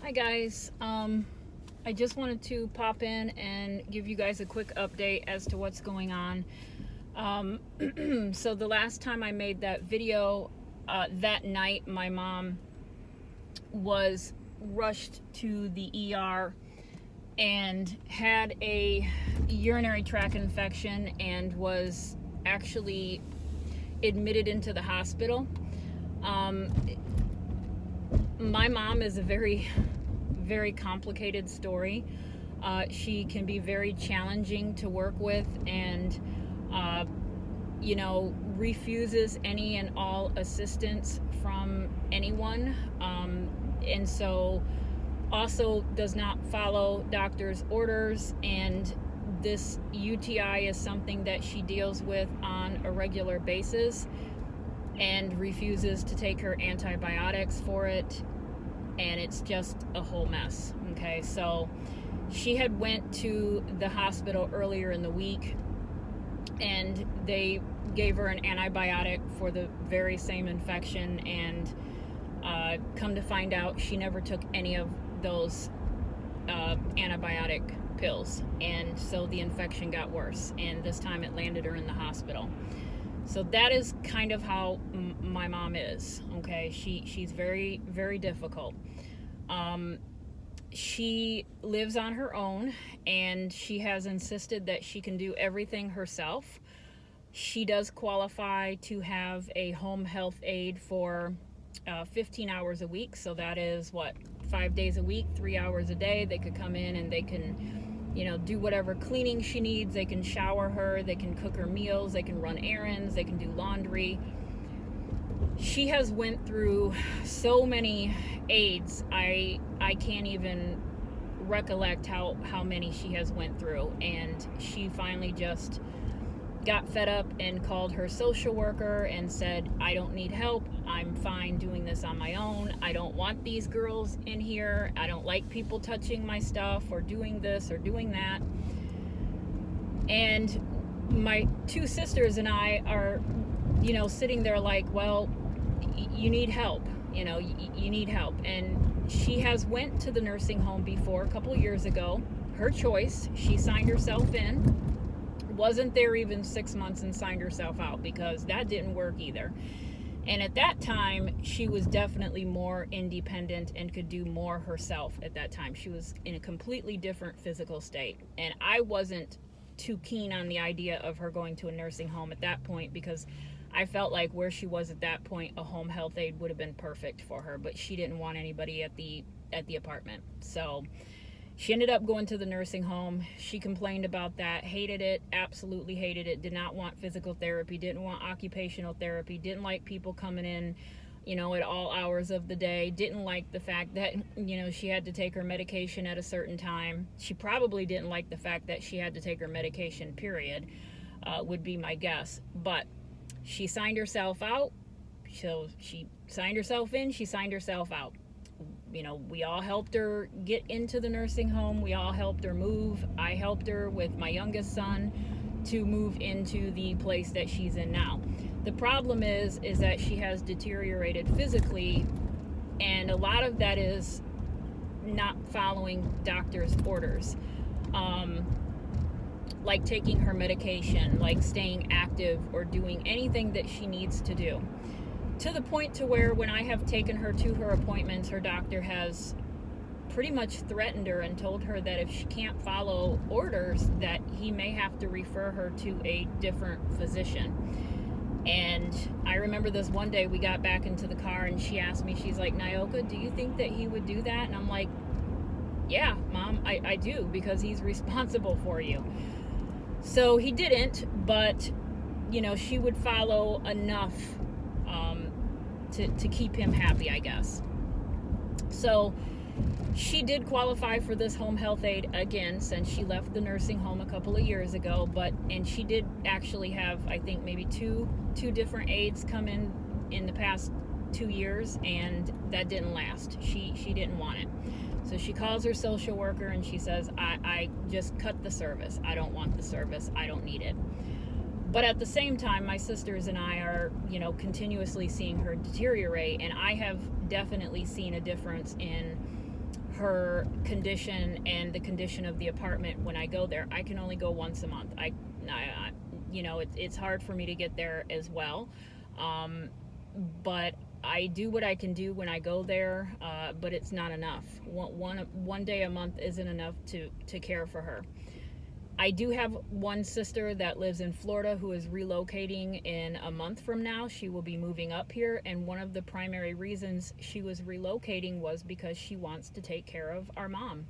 Hi guys. I just wanted to pop in and give you guys a quick update as to what's going on. So the last time I made that video, that night my mom was rushed to the ER and had a urinary tract infection and was actually admitted into the hospital. My mom is a very complicated story. She can be very challenging to work with and, refuses any and all assistance from anyone. And so also does not follow doctor's orders, and this UTI is something that she deals with on a regular basis and refuses to take her antibiotics for it, and it's just a whole mess. Okay, so she had went to the hospital earlier in the week and they gave her an antibiotic for the very same infection, and come to find out she never took any of those antibiotic pills, and so the infection got worse, and this time it landed her in the hospital. So that is kind of how my mom is. Okay, she's very difficult. She lives on her own, and she has insisted that she can do everything herself. She does qualify to have a home health aide for 15 hours a week. So that is 5 days a week, 3 hours a day. They could come in and they can, do whatever cleaning she needs. They can shower her, they can cook her meals, they can run errands, they can do laundry. She has went through so many aides. I can't even recollect how many she has went through, and she finally just got fed up and called her social worker and said, I don't need help. I'm fine doing this on my own. I don't want these girls in here. I don't like people touching my stuff or doing this or doing that. And my two sisters and I are, sitting there like, well, you need help. You need help. And she has went to the nursing home before a couple of years ago. Her choice. She signed herself in. Wasn't there even 6 months and signed herself out, because that didn't work either. And at that time, she was definitely more independent and could do more herself at that time. She was in a completely different physical state. And I wasn't too keen on the idea of her going to a nursing home at that point, because I felt like where she was at that point, a home health aide would have been perfect for her, but she didn't want anybody at the apartment. So she ended up going to the nursing home. She complained about that, hated it, absolutely hated it, did not want physical therapy, didn't want occupational therapy, didn't like people coming in, at all hours of the day, didn't like the fact that, she had to take her medication at a certain time. She probably didn't like the fact that she had to take her medication, period, would be my guess. But she signed herself out. So she signed herself in, she signed herself out. We all helped her get into the nursing home. We all helped her move. I helped her with my youngest son to move into the place that she's in now. The problem is that she has deteriorated physically, and a lot of that is not following doctor's orders. Like taking her medication, like staying active, or doing anything that she needs to do. To the point to where when I have taken her to her appointments, her doctor has pretty much threatened her and told her that if she can't follow orders, that he may have to refer her to a different physician. And I remember this one day we got back into the car and she asked me, she's like, Nyoka, do you think that he would do that? And I'm like, yeah, Mom, I do, because he's responsible for you. So he didn't, but, she would follow enough to keep him happy, I guess. So she did qualify for this home health aide again since she left the nursing home a couple of years ago, and she did actually have, I think, maybe two different aides come in the past 2 years, and that didn't last. She didn't want it. So she calls her social worker and she says, I just cut the service. I don't want the service. I don't need it. But at the same time, my sisters and I are, continuously seeing her deteriorate, and I have definitely seen a difference in her condition and the condition of the apartment when I go there. I can only go once a month. It's hard for me to get there as well. But I do what I can do when I go there, but it's not enough. One day a month isn't enough to care for her. I do have one sister that lives in Florida who is relocating in a month from now. She will be moving up here, and one of the primary reasons she was relocating was because she wants to take care of our mom.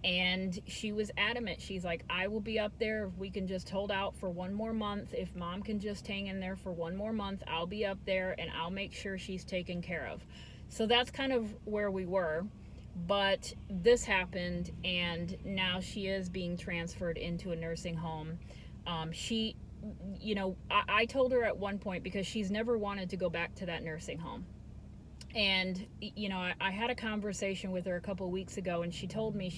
And she was adamant. She's like, I will be up there if we can just hold out for one more month. If mom can just hang in there for one more month, I'll be up there and I'll make sure she's taken care of. So that's kind of where we were. But this happened, and now she is being transferred into a nursing home. I told her at one point, because she's never wanted to go back to that nursing home. And, I had a conversation with her a couple weeks ago, and she told me,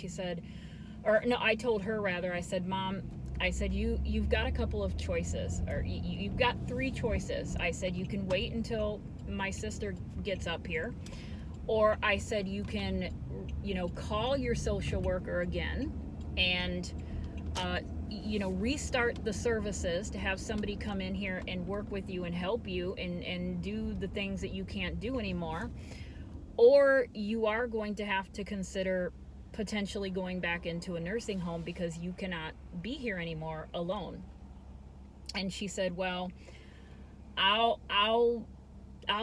I told her rather, I said, Mom, I said, you've got a couple of choices, or you've got three choices. I said, you can wait until my sister gets up here. Or I said, you can, call your social worker again and, restart the services to have somebody come in here and work with you and help you and do the things that you can't do anymore. Or you are going to have to consider potentially going back into a nursing home because you cannot be here anymore alone. And she said, well, I'll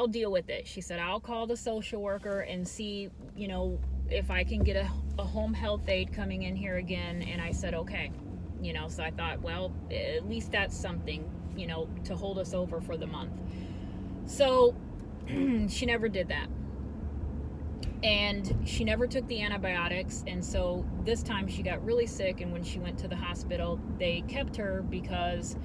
deal with it. She said, I'll call the social worker and see, if I can get a home health aide coming in here again. And I said, okay. So I thought, well, at least that's something, to hold us over for the month. So she never did that. And she never took the antibiotics. And so this time she got really sick. And when she went to the hospital, they kept her because,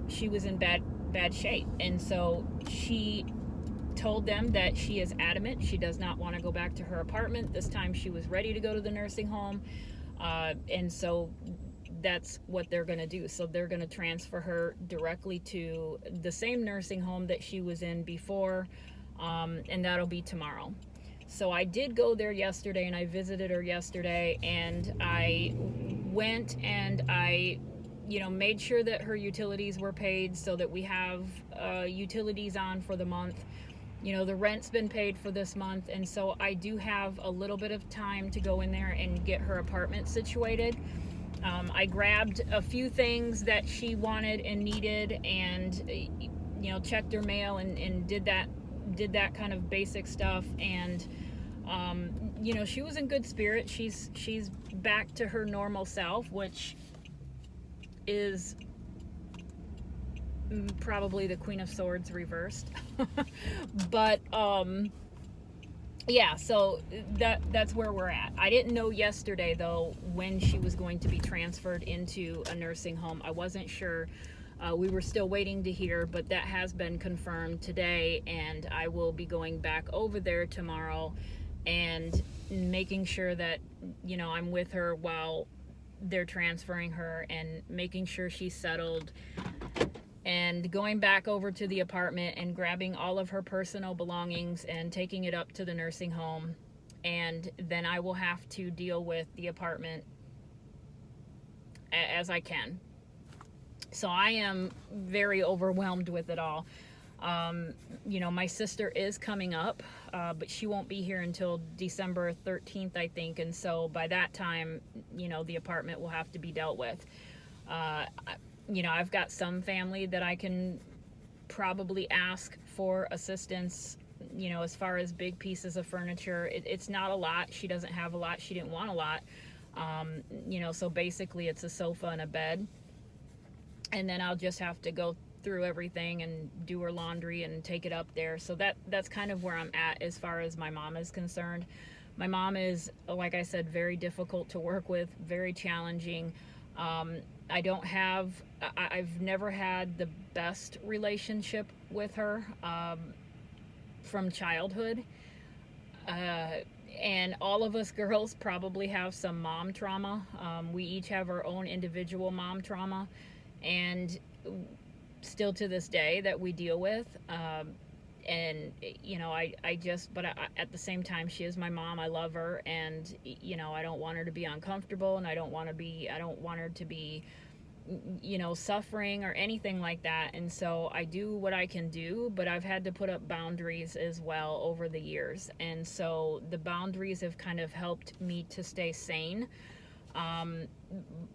she was in bad shape. And so she told them that she is adamant. She does not want to go back to her apartment. This time she was ready to go to the nursing home. And so that's what they're going to do. So they're going to transfer her directly to the same nursing home that she was in before. And that'll be tomorrow. So I did go there yesterday, and I visited her yesterday, and I went and I made sure that her utilities were paid so that we have utilities on for the month. The rent's been paid for this month, and so I do have a little bit of time to go in there and get her apartment situated. I grabbed a few things that she wanted and needed, and checked her mail and did that kind of basic stuff. And she was in good spirit. She's back to her normal self, which is probably the Queen of Swords reversed. But so that's where we're at. I didn't know yesterday though when she was going to be transferred into a nursing home. I wasn't sure. We were still waiting to hear, but that has been confirmed today, and I will be going back over there tomorrow and making sure that I'm with her while they're transferring her, and making sure she's settled, and going back over to the apartment and grabbing all of her personal belongings and taking it up to the nursing home. And then I will have to deal with the apartment as I can. So I am very overwhelmed with it all. My sister is coming up, but she won't be here until December 13th, I think. And so by that time, the apartment will have to be dealt with. I've got some family that I can probably ask for assistance, as far as big pieces of furniture. It's not a lot. She doesn't have a lot. She didn't want a lot. So basically it's a sofa and a bed. And then I'll just have to go through everything and do her laundry and take it up there. So that's kind of where I'm at as far as my mom is concerned. My mom is, like I said, very difficult to work with, very challenging. I've never had the best relationship with her from childhood. And all of us girls probably have some mom trauma. We each have our own individual mom trauma. And still to this day that we deal with. And you know, I just, but at the same time, she is my mom. I love her, and you know, I don't want her to be uncomfortable, and I don't want her to be, you know, suffering or anything like that. And so I do what I can do, but I've had to put up boundaries as well over the years. And so the boundaries have kind of helped me to stay sane.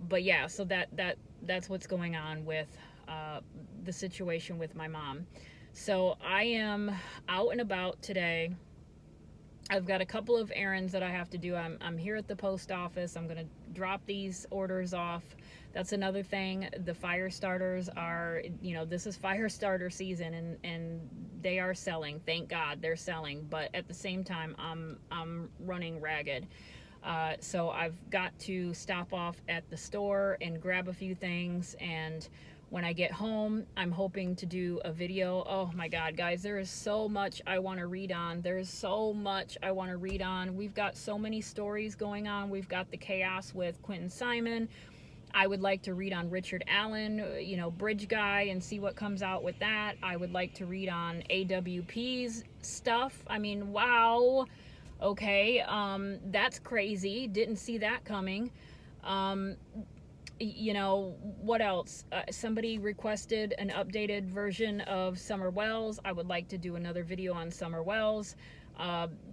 But yeah, so that's what's going on with the situation with my mom. So I am out and about today. I've got a couple of errands that I have to do. I'm here at the post office. I'm going to drop these orders off. That's another thing. The fire starters are, you know, this is fire starter season, and they are selling. Thank God they're selling. But at the same time, I'm running ragged. So I've got to stop off at the store and grab a few things, and when I get home, I'm hoping to do a video. Oh my God, guys, there is so much I want to read on. There's so much I want to read on. We've got so many stories going on. We've got the chaos with Quentin Simon. I would like to read on Richard Allen, you know, Bridge Guy, and see what comes out with that. I would like to read on AWP's stuff. I mean, wow. Okay, that's crazy. Didn't see that coming. You know, what else? Somebody requested an updated version of Summer Wells. I would like to do another video on Summer Wells.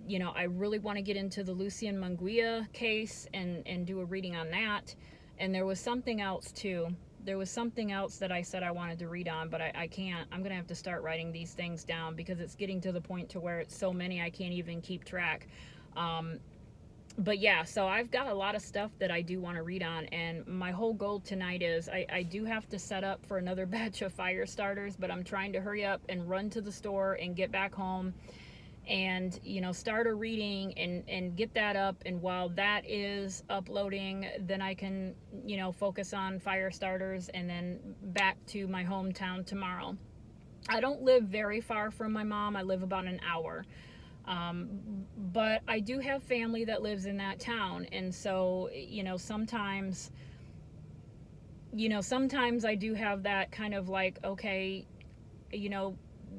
You know, I really want to get into the Lucien Munguia case and do a reading on that. And there was something else too. There was something else that I said I wanted to read on, but I can't. I'm going to have to start writing these things down because it's getting to the point to where it's so many I can't even keep track. But yeah, so I've got a lot of stuff that I do want to read on, and my whole goal tonight is I do have to set up for another batch of fire starters, but I'm trying to hurry up and run to the store and get back home and, you know, start a reading and get that up. And while that is uploading, then I can, you know, focus on fire starters and then back to my hometown tomorrow. I don't live very far from my mom. I live about an hour. But I do have family that lives in that town. And so, you know, sometimes I do have that kind of like, okay, you know,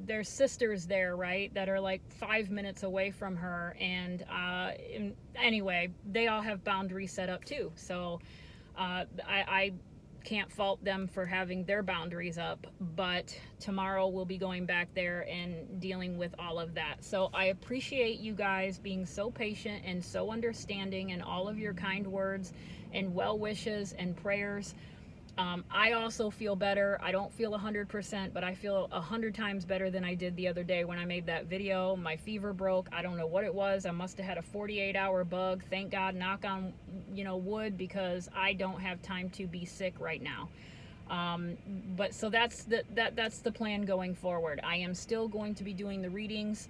there's sisters there, right, that are like 5 minutes away from her. And anyway, they all have boundaries set up too. So I can't fault them for having their boundaries up, but tomorrow we'll be going back there and dealing with all of that. So I appreciate you guys being so patient and so understanding, and all of your kind words and well wishes and prayers. I also feel better. I don't feel 100%, but I feel 100 times better than I did the other day when I made that video. My fever broke. I don't know what it was. I must have had a 48-hour bug. Thank God, knock on, you know, wood, because I don't have time to be sick right now. But so that's the plan going forward. I am still going to be doing the readings.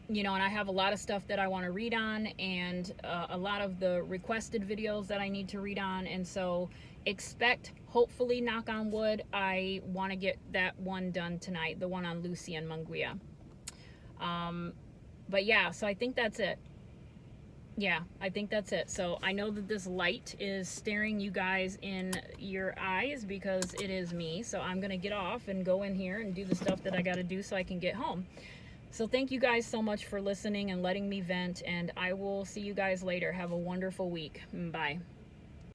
You know, and I have a lot of stuff that I want to read on, and a lot of the requested videos that I need to read on. And so expect, hopefully, knock on wood, I want to get that one done tonight, the one on Lucien Munguia. But yeah, so I think that's it. Yeah, I think that's it. So I know that this light is staring you guys in your eyes because it is me. So I'm going to get off and go in here and do the stuff that I got to do so I can get home. So thank you guys so much for listening and letting me vent, and I will see you guys later. Have a wonderful week. Bye.